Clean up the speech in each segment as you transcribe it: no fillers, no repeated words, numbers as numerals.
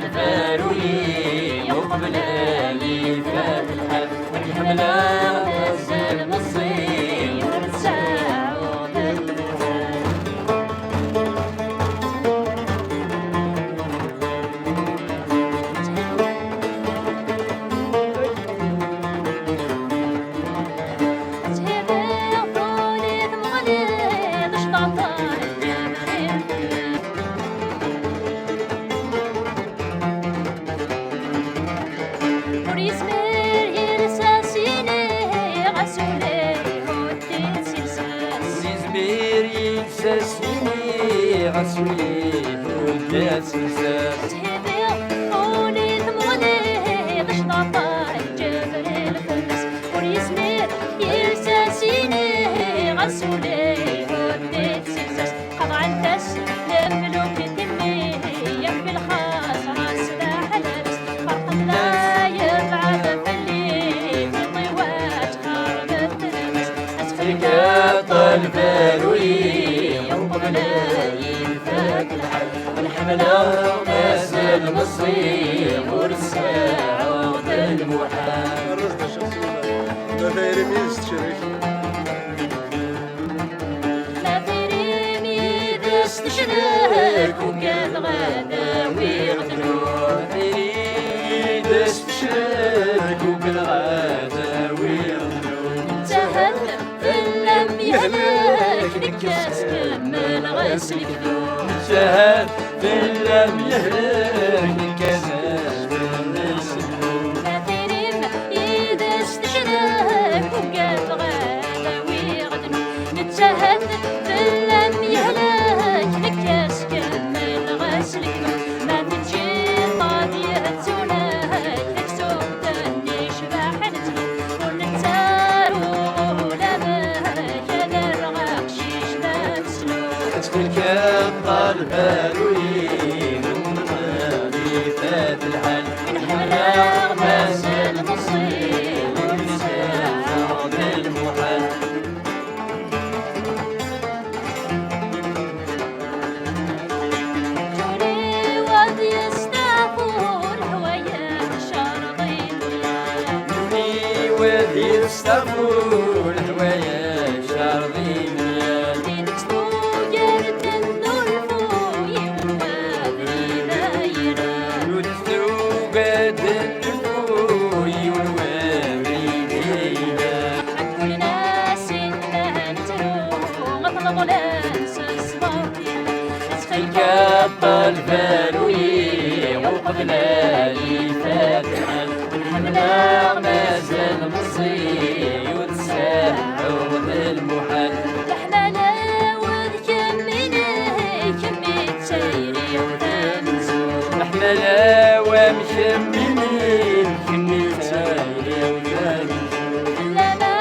الفاروي وقبل لي فات الحال الحملة غزال مصي ورساعود ساسيني عسولي ودات سلسال تهبي قولي ثمغلي تشطاطا الجبل الفلس وريسمير يرساسيني عسولي ودات سلسال قطع الدس لملوك تمي يم بالخاص راس لا حلبس فرق لا يبعد فلي بالطيوات خربت تلبس اسفلك الفاروي قبل يفات الحال والحملة غزال مصي ورساعود المحال الرصد الشخصي لا فاير ميز تشريك لا فيري ميدس تشرك وقال غدا ويغدلو دست تشرك وبالغدا ويغدلو تهل لم يهلك نكاس كمل غسلك ذوب شهد لم يهلك كذاب لا فيري ميدس تشرك وقال غدا ويغدلو نتشهد لم يهلك نكاس كمل غسلك ذوب ما تجي طاضية تونها تكسب تني شبح نتلو ونتسارو تلك الفاروي من غادي فات الحال الحملة غزال مصي ورساعود المحال جوني واد يستعفون هوايا شارضين دوني وادي يستغفر الهوايا شارضين دين تسمو جرد النور فوي والوادي دايرة يدثو قد النفوي والوالدين كل ناس إنها نترو غطلب لانس الصباطي تلك الفاروي وقبل لي فاتحا والحملة مازال مصي وتساعد المحال الحمالة وذكمينه كمي تسيري وتنزو محملة ومشممين كني تايري ولاني لا ما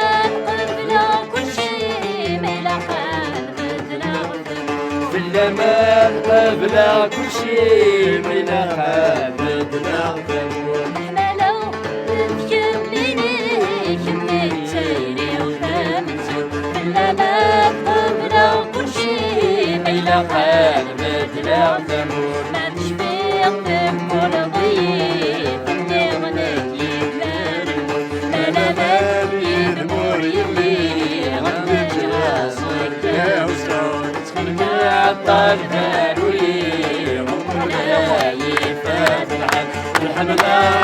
قبل كل شي ملقان بدنا غفر في اللمان قبل كل شيء من حابب الأغفر حملو تكمينه كمي تسيري وتنزو لا ما قبل كل شي إلى قلب الأغفر ما تشفيق بكل ضيق اللي غنيت يتمر ما لا يذمر يلي غنيت راسك يا وصول عطى الفاروي وقبل يفات الحملة